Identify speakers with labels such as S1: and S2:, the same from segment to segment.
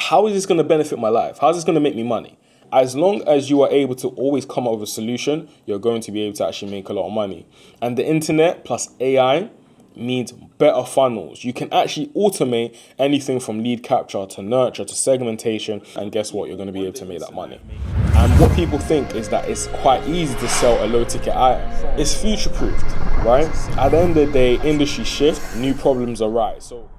S1: how is this going to benefit my life? How is this going to make me money? As long as you are able to always come up with a solution, you're going to be able to actually make a lot of money. And the internet plus AI means better funnels. You can actually automate anything from lead capture to nurture to segmentation, and guess what? You're going to be able to make that money. And what people think is that it's quite easy to sell a low ticket item. It's future proofed, right? At the end of the day, industry shift, new problems arise. So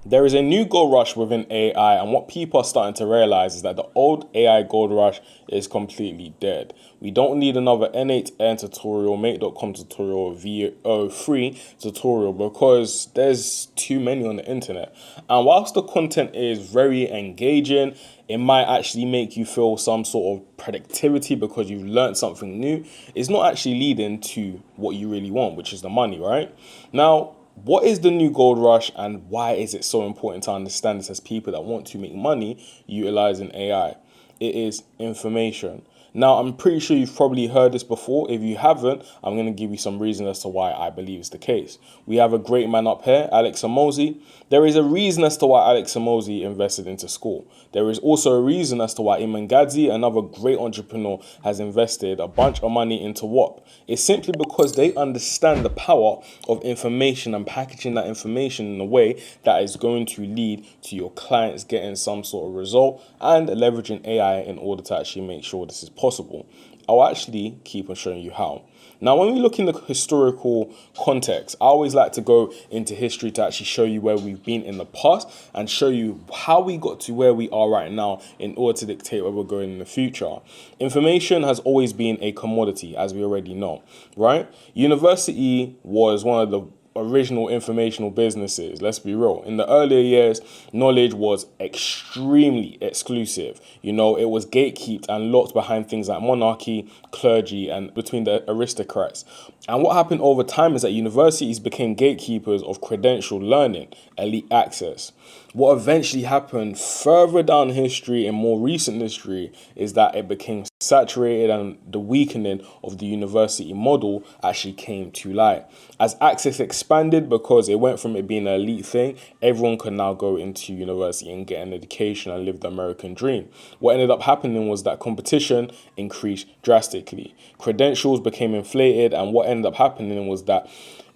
S1: there is a new gold rush within AI, and what people are starting to realize is that the old AI gold rush is completely dead. We don't need another N8N tutorial, Mate.com tutorial, VO3 tutorial, because there's too many on the internet. And whilst the content is very engaging, it might actually make you feel some sort of productivity because you've learned something new. It's not actually leading to what you really want, which is the money, right? Now, what is the new gold rush, and why is it so important to understand this as people that want to make money utilizing AI? It is information. Now, I'm pretty sure you've probably heard this before. If you haven't, I'm going to give you some reason as to why I believe it's the case. We have a great man up here, Alex Hormozi. There is a reason as to why Alex Hormozi invested into school. There is also a reason as to why Iman Gadzi, another great entrepreneur, has invested a bunch of money into WAP. It's simply because they understand the power of information and packaging that information in a way that is going to lead to your clients getting some sort of result and leveraging AI in order to actually make sure this is possible. I'll actually keep on showing you how. Now, when we look in the historical context, I always like to go into history to actually show you where we've been in the past and show you how we got to where we are right now in order to dictate where we're going in the future. Information has always been a commodity, as we already know, right? University was one of the original informational businesses. Let's be real. In the earlier years, knowledge was extremely exclusive. You know, it was gatekept and locked behind things like monarchy, clergy, and between the aristocrats. And what happened over time is that universities became gatekeepers of credential learning, elite access. What eventually happened further down history and more recent history is that it became saturated, and the weakening of the university model actually came to light. As access expanded, because it went from it being an elite thing, everyone could now go into university and get an education and live the American dream. What ended up happening was that competition increased drastically. Credentials became inflated, and what ended up happening was that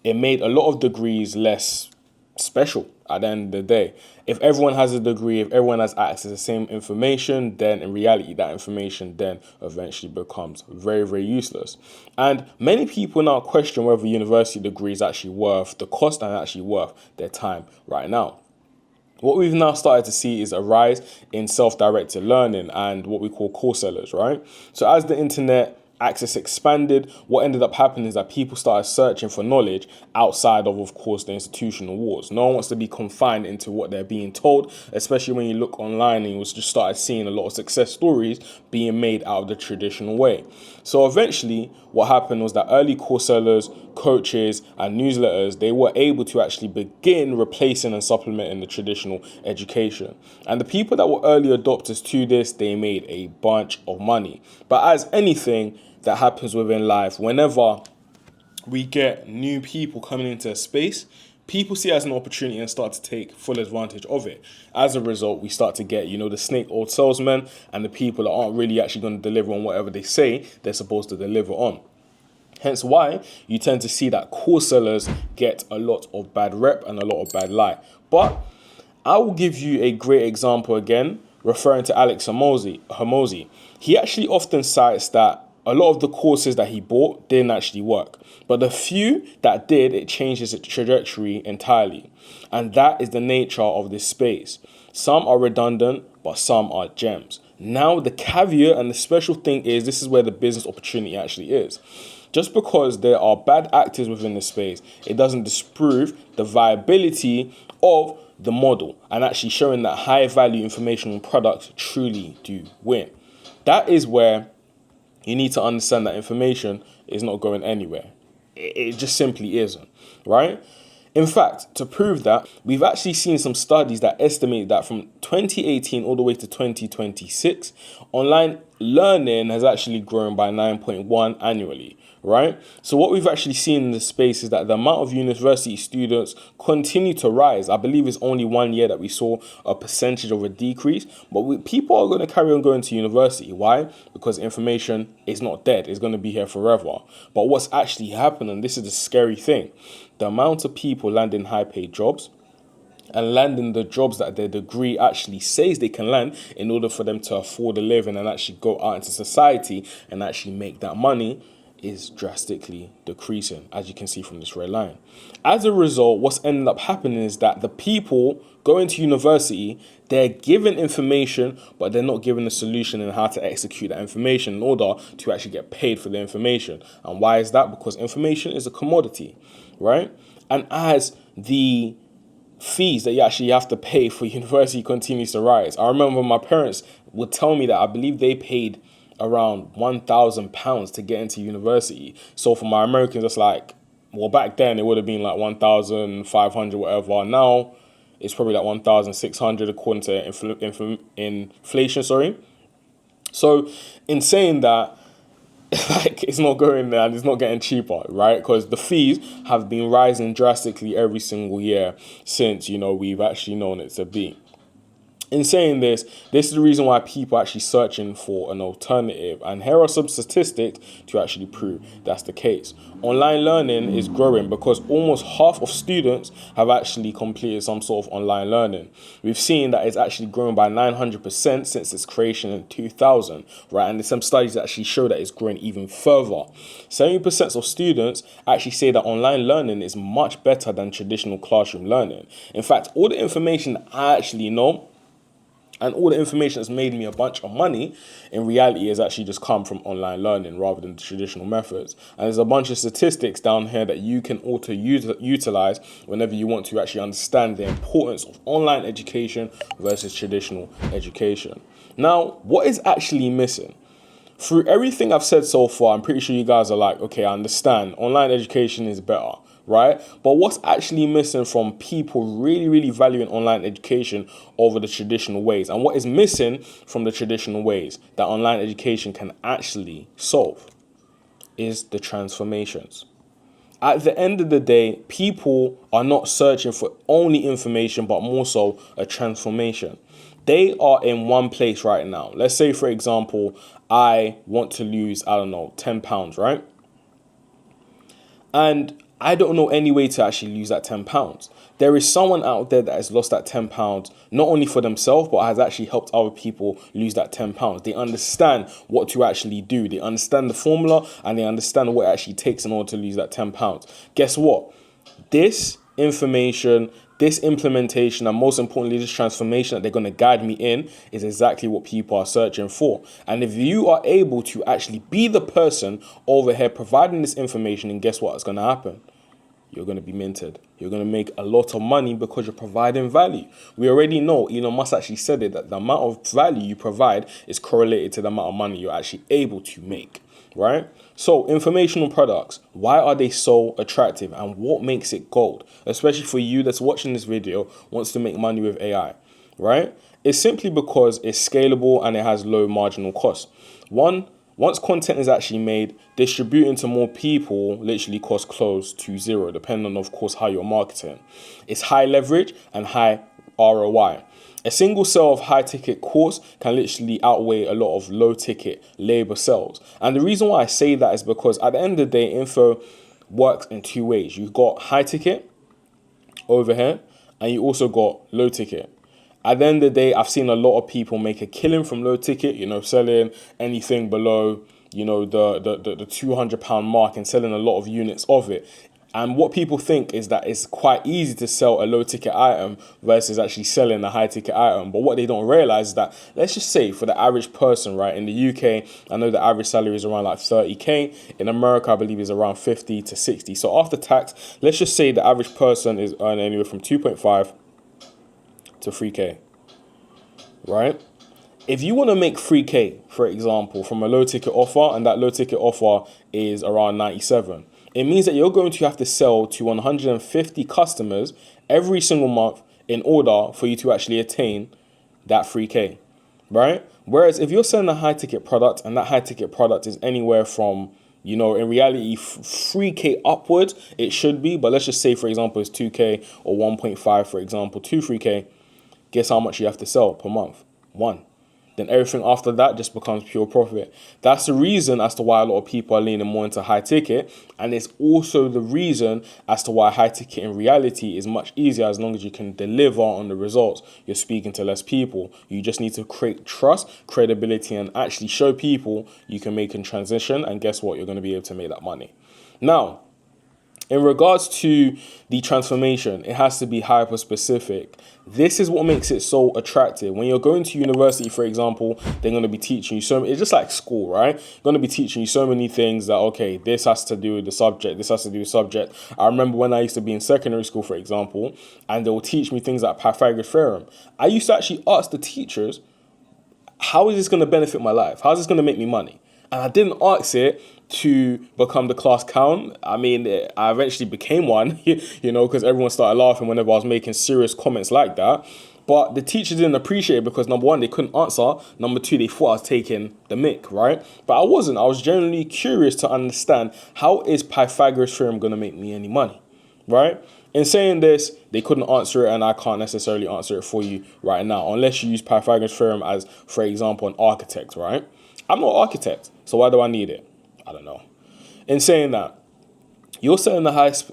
S1: it made a lot of degrees less special at the end of the day. If everyone has a degree, if everyone has access to the same information, then in reality, that information then eventually becomes very, very useless. And many people now question whether university degree is actually worth the cost and actually worth their time right now. What we've now started to see is a rise in self-directed learning and what we call course sellers, right? So as the internet access expanded, what ended up happening is that people started searching for knowledge outside of course, the institutional walls. No one wants to be confined into what they're being told, especially when you look online and you just started seeing a lot of success stories being made out of the traditional way. So eventually, what happened was that early course sellers, coaches, and newsletters, they were able to actually begin replacing and supplementing the traditional education. And the people that were early adopters to this, they made a bunch of money. But as anything that happens within life, whenever we get new people coming into a space, people see it as an opportunity and start to take full advantage of it. As a result, we start to get, the snake oil salesmen and the people that aren't really actually going to deliver on whatever they say they're supposed to deliver on. Hence why you tend to see that course sellers get a lot of bad rep and a lot of bad light. But I will give you a great example again, referring to Alex Hormozi. He actually often cites that a lot of the courses that he bought didn't actually work. But the few that did, it changed his trajectory entirely. And that is the nature of this space. Some are redundant, but some are gems. Now, the caveat and the special thing is this is where the business opportunity actually is. Just because there are bad actors within the space, it doesn't disprove the viability of the model and actually showing that high value informational products truly do win. That is where you need to understand that information is not going anywhere. It just simply isn't, right? In fact, to prove that, we've actually seen some studies that estimate that from 2018 all the way to 2026, online learning has actually grown by 9.1 annually, right? So what we've actually seen in this space is that the amount of university students continue to rise. I believe it's only 1 year that we saw a percentage of a decrease, but people are going to carry on going to university. Why? Because information is not dead. It's going to be here forever. But what's actually happening, this is the scary thing, the amount of people landing high paid jobs and landing the jobs that their degree actually says they can land in order for them to afford a living and actually go out into society and actually make that money is drastically decreasing, as you can see from this red line. As a result, what's ended up happening is that the people going to university, they're given information, but they're not given a solution in how to execute that information in order to actually get paid for the information. And why is that? Because information is a commodity, right? And as the fees that you actually have to pay for university continues to rise. I remember my parents would tell me that I believe they paid around £1,000 to get into university. So for my Americans, it's like, well, back then it would have been like 1,500, whatever. Now it's probably like 1,600 according to inflation. So in saying that, like, it's not going there and it's not getting cheaper, right? Because the fees have been rising drastically every single year since, we've actually known it to be. In saying this is the reason why people are actually searching for an alternative. And here are some statistics to actually prove that's the case. Online learning is growing because almost half of students have actually completed some sort of online learning. We've seen that it's actually grown by 900% since its creation in 2000, right? And there's some studies that actually show that it's growing even further. 70% of students actually say that online learning is much better than traditional classroom learning. In fact, all the information I actually know and all the information that's made me a bunch of money, in reality, has actually just come from online learning rather than the traditional methods. And there's a bunch of statistics down here that you can utilize whenever you want to actually understand the importance of online education versus traditional education. Now, what is actually missing? Through everything I've said so far, I'm pretty sure you guys are like, okay, I understand. Online education is better, right? But what's actually missing from people really, really valuing online education over the traditional ways? And what is missing from the traditional ways that online education can actually solve is the transformations. At the end of the day, people are not searching for only information, but more so a transformation. They are in one place right now. Let's say, for example, I want to lose, I don't know, £10, right? And I don't know any way to actually lose that £10. There is someone out there that has lost that £10, not only for themselves, but has actually helped other people lose that £10. They understand what to actually do. They understand the formula and they understand what it actually takes in order to lose that £10. Guess what? This information, this implementation, and most importantly, this transformation that they're going to guide me in is exactly what people are searching for. And if you are able to actually be the person over here providing this information, and guess what is going to happen? You're going to be minted. You're going to make a lot of money because you're providing value. We already know, Elon Musk actually said it, that the amount of value you provide is correlated to the amount of money you're actually able to make, right? So informational products, why are they so attractive and what makes it gold? Especially for you that's watching this video, wants to make money with AI, right? It's simply because it's scalable and it has low marginal cost. Once content is actually made, distributing to more people literally costs close to zero, depending on, of course, how you're marketing. It's high leverage and high ROI. A single sale of high-ticket course can literally outweigh a lot of low-ticket labor sales. And the reason why I say that is because at the end of the day, info works in two ways. You've got high-ticket over here, and you also got low-ticket. At the end of the day, I've seen a lot of people make a killing from low-ticket, selling anything below, the £200 mark and selling a lot of units of it. And what people think is that it's quite easy to sell a low ticket item versus actually selling a high ticket item. But what they don't realize is that, let's just say for the average person, right, in the UK, I know the average salary is around like 30K. In America, I believe is around 50 to 60. So after tax, let's just say the average person is earning anywhere from 2.5 to 3K, right? If you want to make 3K, for example, from a low ticket offer, and that low ticket offer is around 97, it means that you're going to have to sell to 150 customers every single month in order for you to actually attain that 3K, right? Whereas if you're selling a high ticket product and that high ticket product is anywhere from, You know, in reality, 3K upwards, it should be. But let's just say, for example, it's 2K or 1.5, for example, 3K. Guess how much you have to sell per month? One. Then everything after that just becomes pure profit. That's the reason as to why a lot of people are leaning more into high ticket. And it's also the reason as to why high ticket in reality is much easier as long as you can deliver on the results. You're speaking to less people. You just need to create trust, credibility, and actually show people you can make a transition. And guess what? You're going to be able to make that money. Now, in regards to the transformation, it has to be hyper specific. This is what makes it so attractive. When you're going to university, for example, they're going to be teaching you it's just like school, right? They're going to be teaching you so many things that, okay, this has to do with the subject, this has to do with subject. I remember when I used to be in secondary school, for example, and they will teach me things like Pythagoras theorem. I used to actually ask the teachers, how is this going to benefit my life? How is this going to make me money? And I didn't ask it to become the class clown. I mean, I eventually became one, you know, because everyone started laughing whenever I was making serious comments like that. But the teachers didn't appreciate it because, number one, they couldn't answer. Number two, they thought I was taking the mick, right? But I wasn't. I was genuinely curious to understand, how is Pythagoras theorem going to make me any money, right? In saying this, they couldn't answer it, and I can't necessarily answer it for you right now, unless you use Pythagoras theorem as, for example, an architect, right? I'm not an architect, so why do I need it? I don't know. In saying that, you're setting the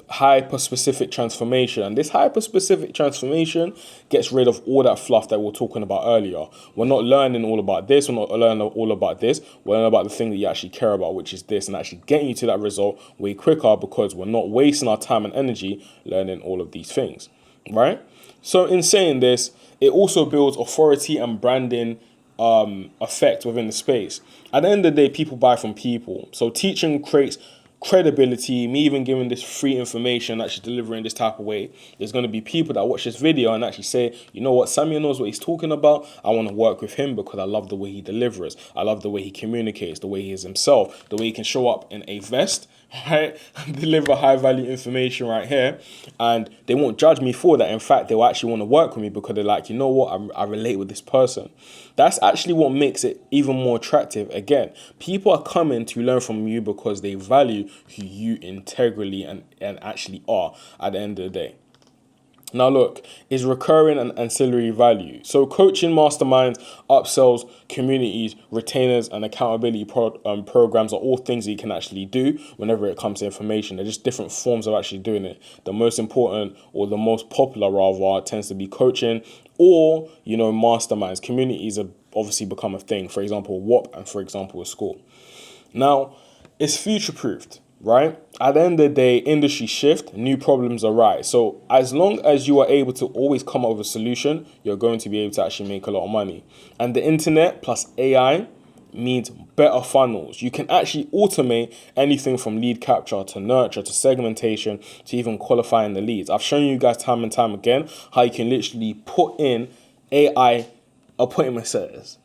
S1: hyper-specific transformation, and this hyper-specific transformation gets rid of all that fluff that we were talking about earlier. We're not learning all about this, we're not learning all about this, we're learning about the thing that you actually care about, which is this, and actually getting you to that result way quicker because we're not wasting our time and energy learning all of these things, right? So in saying this, it also builds authority and branding effect within the space. At the end of the day, people buy from people. So teaching creates credibility. Me even giving this free information, actually delivering this type of way, there's going to be people that watch this video and actually say, you know what, Samuel knows what he's talking about. I want to work with him because I love the way he delivers. I love the way he communicates, the way he is himself, the way he can show up in a vest, right? Deliver high value information right here. And they won't judge me for that. In fact, they'll actually want to work with me because they're like, you know what, I relate with this person. That's actually what makes it even more attractive. Again, people are coming to learn from you because they value who you integrally and actually are at the end of the day. Now look, is recurring and ancillary value. So coaching masterminds, upsells, communities, retainers, and accountability programs are all things that you can actually do whenever it comes to information. They're just different forms of actually doing it. The most important, or the most popular rather, tends to be coaching or, you know, masterminds. Communities have obviously become a thing. For example, WAP and for example, a school. Now, it's future-proofed. Right? At the end of the day, industry shift, new problems arise. So as long as you are able to always come up with a solution, you're going to be able to actually make a lot of money. And the internet plus AI means better funnels. You can actually automate anything from lead capture to nurture to segmentation to even qualifying the leads. I've shown you guys time and time again how you can literally put in AI appointment setters.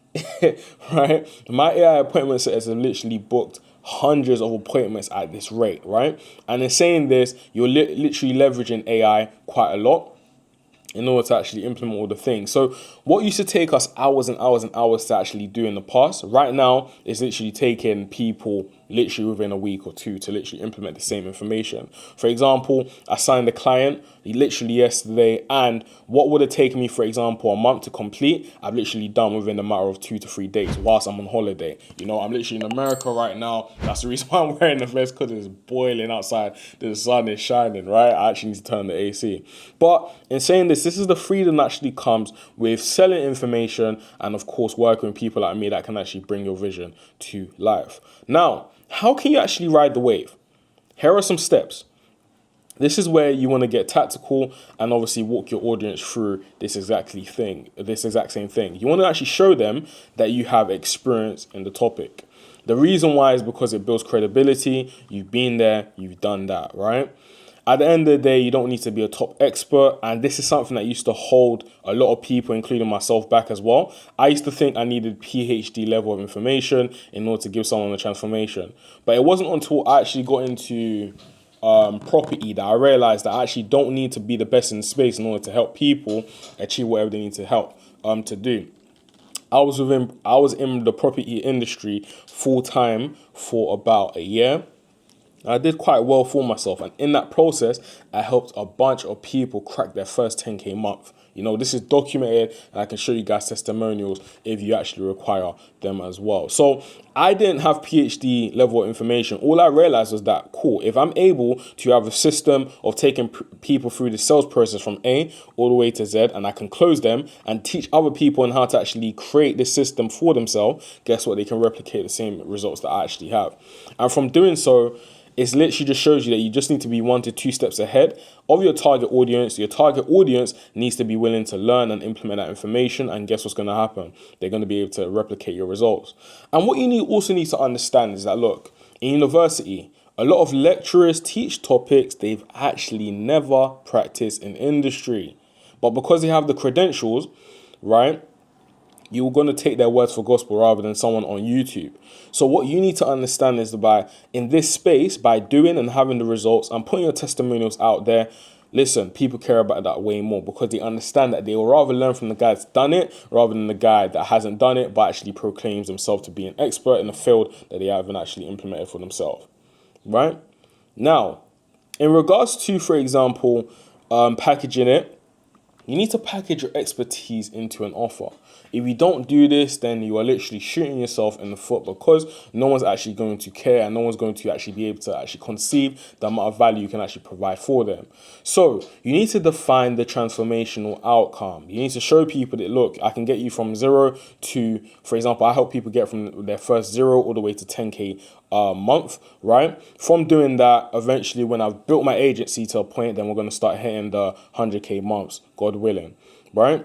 S1: Right? My AI appointment setters have literally booked hundreds of appointments at this rate, right? And in saying this, you're literally leveraging AI quite a lot in order to actually implement all the things. So what used to take us hours and hours and hours to actually do in the past, right now is literally taking people literally within a week or two to literally implement the same information. For example, I signed a client literally yesterday, and what would have taken me, for example, a month to complete, I've literally done within a matter of 2 to 3 days whilst I'm on holiday. You know, I'm literally in America right now. That's the reason why I'm wearing the vest, because it's boiling outside. The sun is shining, right? I actually need to turn the AC. But in saying this is the freedom that actually comes with selling information and, of course, working with people like me that can actually bring your vision to life. Now, how can you actually ride the wave? Here are some steps. This is where you want to get tactical and obviously walk your audience through this exact same thing. You want to actually show them that you have experience in the topic. The reason why is because it builds credibility. You've been there, you've done that, right? At the end of the day, you don't need to be a top expert, and this is something that used to hold a lot of people, including myself, back as well. I used to think I needed PhD level of information in order to give someone a transformation. But it wasn't until I actually got into property that I realized that I actually don't need to be the best in space in order to help people achieve whatever they need to help to do. I was in the property industry full time for about a year. I did quite well for myself, and in that process, I helped a bunch of people crack their first 10K month. This is documented, and I can show you guys testimonials if you actually require them as well. So I didn't have PhD level information. All I realized was that, cool, if I'm able to have a system of taking people through the sales process from A all the way to Z, and I can close them and teach other people on how to actually create this system for themselves, guess what? They can replicate the same results that I actually have. And from doing so, it's literally just shows you that you just need to be 1 to 2 steps ahead of your target audience. Your target audience needs to be willing to learn and implement that information. And guess what's going to happen? They're going to be able to replicate your results. And what you also need to understand is that, look, in university, a lot of lecturers teach topics they've actually never practiced in industry. But because they have the credentials, right, you're going to take their words for gospel rather than someone on YouTube. So what you need to understand is that in this space, by doing and having the results and putting your testimonials out there, listen, people care about that way more because they understand that they will rather learn from the guy that's done it rather than the guy that hasn't done it but actually proclaims himself to be an expert in a field that they haven't actually implemented for themselves, right? Now, in regards to, for example, packaging it, you need to package your expertise into an offer. If you don't do this, then you are literally shooting yourself in the foot because no one's actually going to care and no one's going to actually be able to actually conceive the amount of value you can actually provide for them. So you need to define the transformational outcome. You need to show people that, look, I can get you from 0 to, for example, I help people get from their first 0 all the way to 10K month, right? From doing that, eventually when I've built my agency to a point, then we're going to start hitting the 100K months, God willing, right?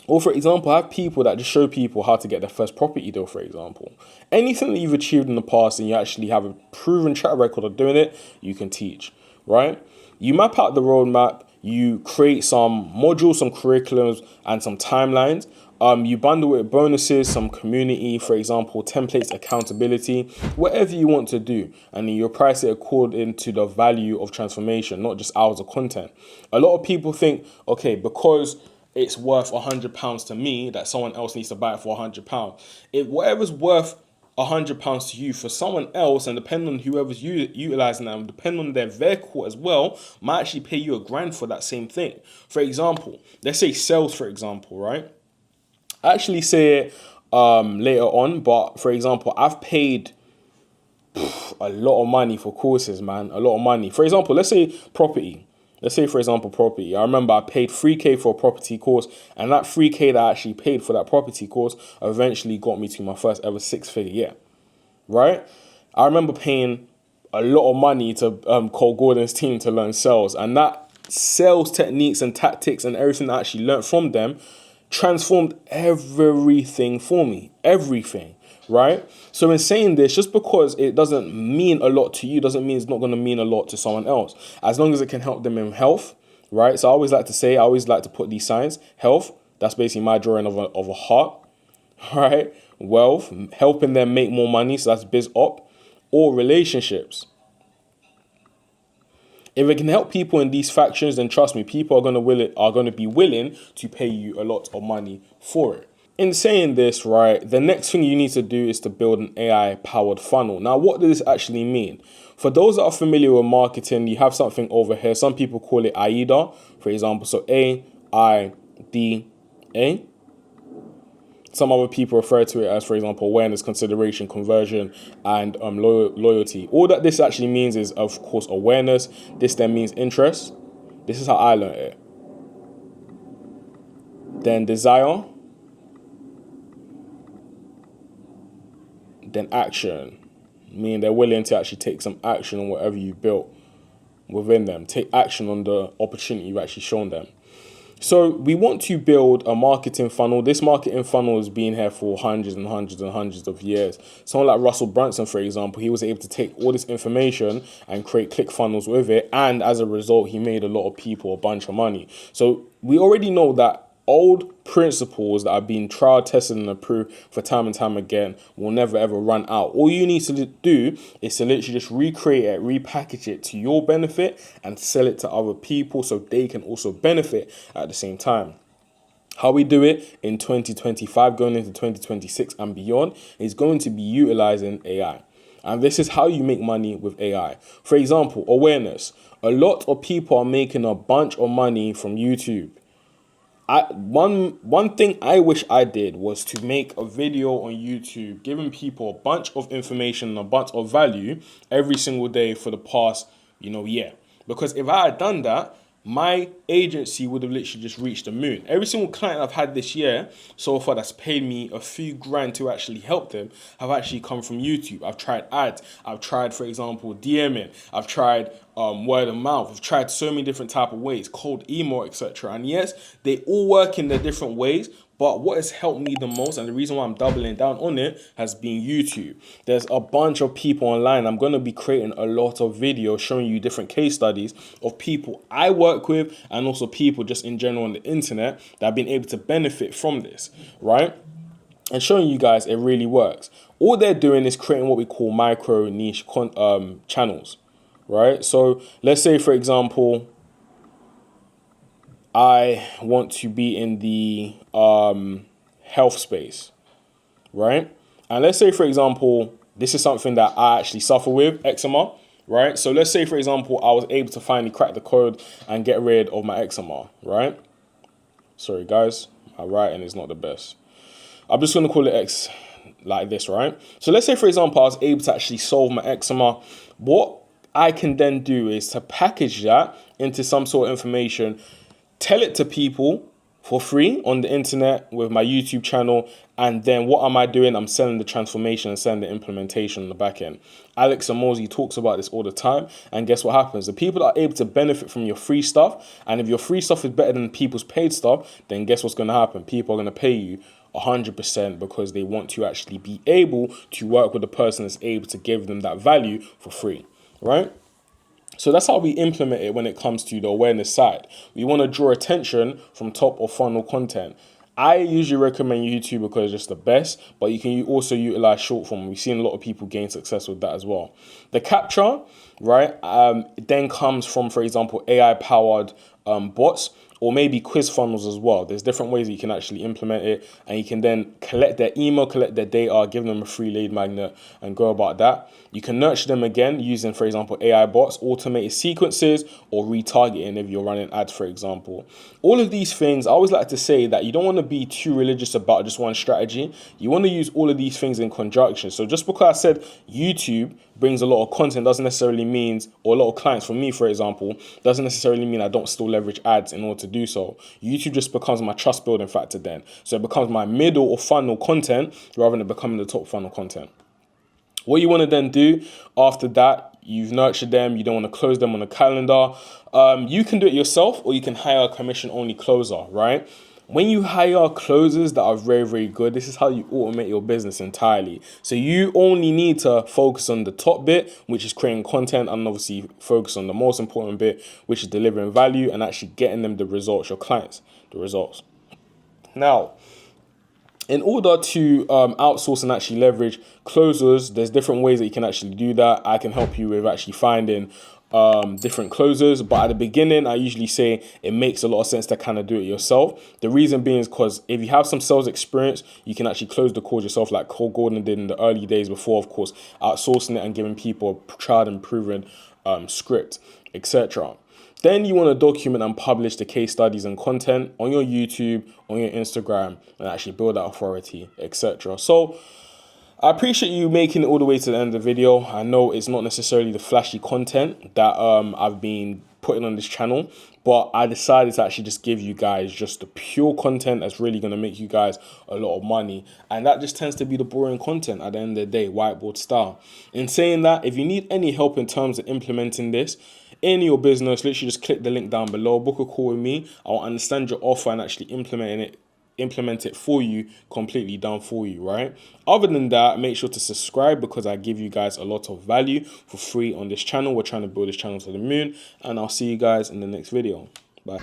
S1: Or for example, I have people that just show people how to get their first property deal, for example. Anything that you've achieved in the past and you actually have a proven track record of doing it, you can teach, right? You map out the roadmap, you create some modules, some curriculums, and some timelines. You bundle it with bonuses, some community, for example, templates, accountability, whatever you want to do. And you price it according to the value of transformation, not just hours of content. A lot of people think, okay, because it's worth £100 to me, that someone else needs to buy it for £100. If whatever's worth £100 to you for someone else, and depending on whoever's utilizing them, depending on their vehicle as well, might actually pay you £1,000 for that same thing. For example, let's say sales, for example, right? I actually say it later on, but for example, I've paid a lot of money for courses, man. A lot of money. For example, let's say property. Let's say, for example, property. I remember I paid 3K for a property course, and that 3K that I actually paid for that property course eventually got me to my first ever 6-figure year, right? I remember paying a lot of money to Cole Gordon's team to learn sales, and that sales techniques and tactics and everything that I actually learned from them transformed everything for me. Everything. Right? So in saying this, just because it doesn't mean a lot to you doesn't mean it's not going to mean a lot to someone else. As long as it can help them in health, right? So I always like to put these signs. Health, that's basically my drawing of a heart, right? Wealth, helping them make more money, so that's biz op. Or relationships. If it can help people in these factions, then trust me, people are going to be willing to pay you a lot of money for it. In saying this, right, the next thing you need to do is to build an AI-powered funnel. Now, what does this actually mean? For those that are familiar with marketing, you have something over here. Some people call it AIDA, for example. So AIDA. Some other people refer to it as, for example, awareness, consideration, conversion, and loyalty. All that this actually means is, of course, awareness. This then means interest. This is how I learned it. Then desire. Then action, meaning they're willing to actually take some action on whatever you built within them. Take action on the opportunity you've actually shown them. So we want to build a marketing funnel. This marketing funnel has been here for hundreds and hundreds and hundreds of years. Someone like Russell Brunson, for example, he was able to take all this information and create click funnels with it. And as a result, he made a lot of people a bunch of money. So we already know that old principles that are being trial tested and approved for time and time again will never ever run out. All you need to do is to literally just recreate it, repackage it to your benefit and sell it to other people so they can also benefit at the same time. How we do it in 2025 going into 2026 and beyond is going to be utilizing AI. And this is how you make money with AI. For example, awareness. A lot of people are making a bunch of money from YouTube. One thing I wish I did was to make a video on YouTube giving people a bunch of information and a bunch of value every single day for the past, year. Because if I had done that, my agency would have literally just reached the moon. Every single client I've had this year so far that's paid me a few grand to actually help them have actually come from YouTube. I've tried ads. I've tried, for example, DMing. I've tried word of mouth. I've tried so many different type of ways, cold email, etc. And yes, they all work in their different ways. But what has helped me the most, and the reason why I'm doubling down on it, has been YouTube. There's a bunch of people online. I'm going to be creating a lot of videos showing you different case studies of people I work with and also people just in general on the internet that have been able to benefit from this, right? And showing you guys it really works. All they're doing is creating what we call micro niche channels, right? So let's say, for example, I want to be in the health space, right? And let's say, for example, this is something that I actually suffer with, eczema, right? So let's say, for example, I was able to finally crack the code and get rid of my eczema, right? Sorry, guys, my writing is not the best. I'm just going to call it X like this, right? So let's say, for example, I was able to actually solve my eczema. What I can then do is to package that into some sort of information, tell it to people for free on the internet with my YouTube channel. And then what am I doing? I'm selling the transformation and selling the implementation on the back end. Alex Amosi talks about this all the time. And guess what happens? The people that are able to benefit from your free stuff, and if your free stuff is better than people's paid stuff, then guess what's going to happen? People are going to pay you 100% because they want to actually be able to work with a person that's able to give them that value for free, right? So that's how we implement it when it comes to the awareness side. We want to draw attention from top of funnel content. I usually recommend YouTube because it's just the best, but you can also utilize short form. We've seen a lot of people gain success with that as well. The capture, right, then comes from, for example, AI-powered bots, or maybe quiz funnels as well. There's different ways that you can actually implement it, and you can then collect their email, collect their data, give them a free lead magnet, and go about that. You can nurture them again using, for example, AI bots, automated sequences, or retargeting if you're running ads, for example. All of these things, I always like to say that you don't want to be too religious about just one strategy. You want to use all of these things in conjunction. So just because I said YouTube brings a lot of content doesn't necessarily mean, or a lot of clients for me, for example, doesn't necessarily mean I don't still leverage ads in order to do so. YouTube just becomes my trust building factor then. So it becomes my middle or funnel content rather than becoming the top funnel content. What you want to then do after that, you've nurtured them, you don't want to close them on a calendar. You can do it yourself, or you can hire a commission-only closer, right? When you hire closers that are very, very good, this is how you automate your business entirely. So you only need to focus on the top bit, which is creating content, and obviously focus on the most important bit, which is delivering value and actually getting them the results, your clients, the results. Now, in order to outsource and actually leverage closers, there's different ways that you can actually do that. I can help you with actually finding different closers, but at the beginning I usually say it makes a lot of sense to kind of do it yourself. The reason being is because if you have some sales experience, you can actually close the calls yourself, like Cole Gordon did in the early days before, of course, outsourcing it and giving people a tried and proven script, etc. Then you want to document and publish the case studies and content on your YouTube, on your Instagram, and actually build that authority, etc. So I appreciate you making it all the way to the end of the video. I know it's not necessarily the flashy content that I've been putting on this channel, but I decided to actually just give you guys just the pure content that's really going to make you guys a lot of money. And that just tends to be the boring content at the end of the day, whiteboard style. In saying that, if you need any help in terms of implementing this in your business, literally just click the link down below, book a call with me. I will understand your offer and actually implement it for you, completely done for you, right? Other than that, make sure to subscribe because I give you guys a lot of value for free on this channel. We're trying to build this channel to the moon, and I'll see you guys in the next video. Bye.